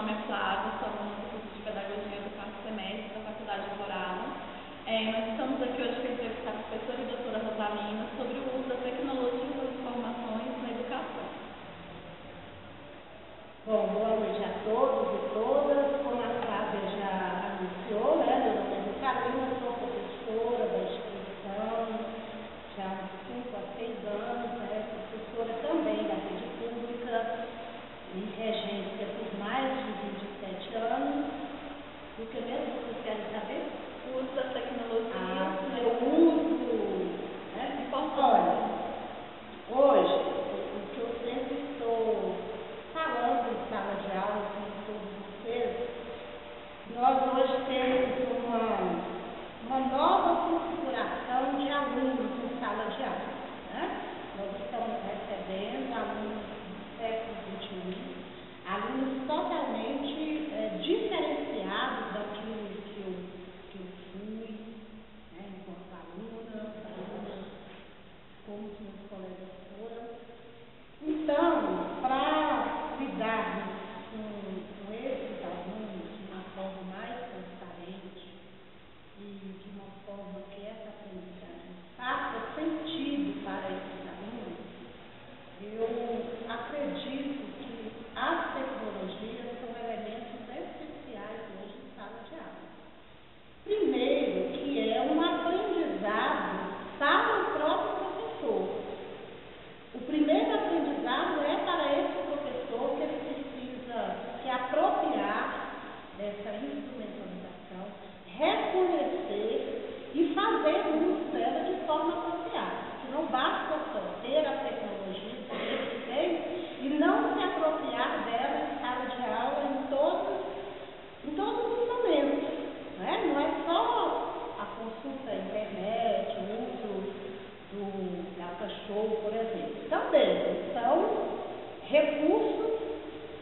nome é Flávia, sou aluna do curso de Pedagogia do quarto semestre da Faculdade Alvorada. Nós estamos aqui hoje para entrevistar a professora e doutora Rosalina sobre o uso da tecnologia das informações na educação. Bom, boa noite a todos e todas. Como a Flávia já anunciou, meu nome é Rosalina, sou professora da instituição já há uns 5 a 6 anos, professora também da rede pública e regência por mais de 27 anos. O que mesmo vocês querem saber? O uso da tecnologia. O uso, né? Olha, hoje, o que eu sempre estou falando em sala de aula com todos vocês, nós hoje temos uma nova configuração de alunos em sala de aula, né? Nós estamos recebendo alunos do século XXI, alunos totalmente diferenciados daquilo que eu fui, né, enquanto aluna, como os meus colegas foram. Então, para lidarmos com esses alunos de uma forma mais transparente e de uma forma que essa aprendizagem faça sentido para esses alunos, eu acredito que as tecnologias são elementos essenciais hoje em sala de aula. Primeiro, que é um aprendizado para o próprio professor. O primeiro aprendizado é para esse professor que ele precisa se apropriar dessa instrumentalização, reconhecer e fazer uso dela de forma apropriada. Que não basta só ter a tecnologia, saber que tem, e não se apropriar dela em sala de aula em todos os momentos. Né? Não é só a consulta à internet, o uso do data show, por exemplo. Também são recursos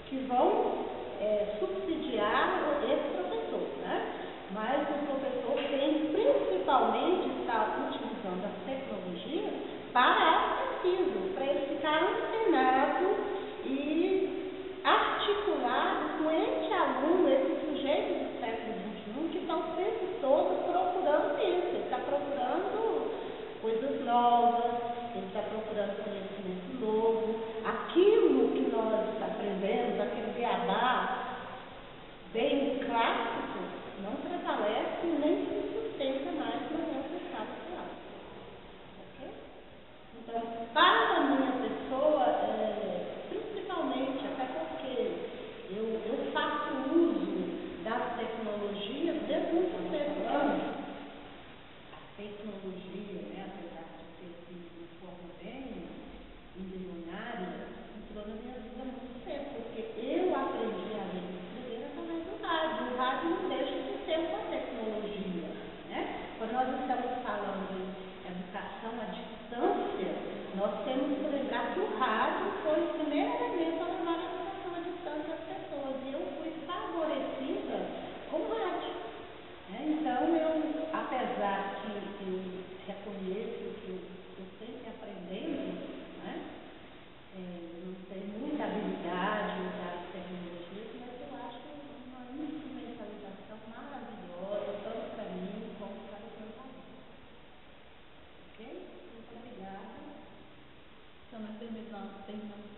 que vão subsidiar esse professor, né? Mas o professor tem principalmente estar utilizando as tecnologias para as pesquisas, para ele ficar antenado e articulado com esse aluno, esse sujeito do século XXI, que está o tempo todo procurando isso. Ele está procurando coisas novas, ele está procurando conhecimento novo. Aquilo que nós aprendemos, aquele beabá bem clássico, não prevalece nem se sustenta mais na nossa sala de aula. Ok? Então, para a minha pessoa, principalmente, até porque eu faço uso das tecnologias desde muito tempo antes. A tecnologia, né, apesar de ter sido de forma bem embrionária, entrou na minha vida há muito tempo, porque eu aprendi a ler e escrever através do rádio. O rádio não deixa de ser uma tecnologia, né? Quando nós estamos falando em educação à distância, nós temos que lembrar que o rádio foi o primeiro elemento a levar a educação à distância às pessoas, e eu fui favorecida com o rádio. Então, apesar que eu reconheço que eu sempre aprendendo, né? Não tenho muita habilidade em usar as tecnologias, mas eu acho uma instrumentalização maravilhosa, tanto para mim como para os meus alunos. Ok? Muito obrigada. Então, nós terminamos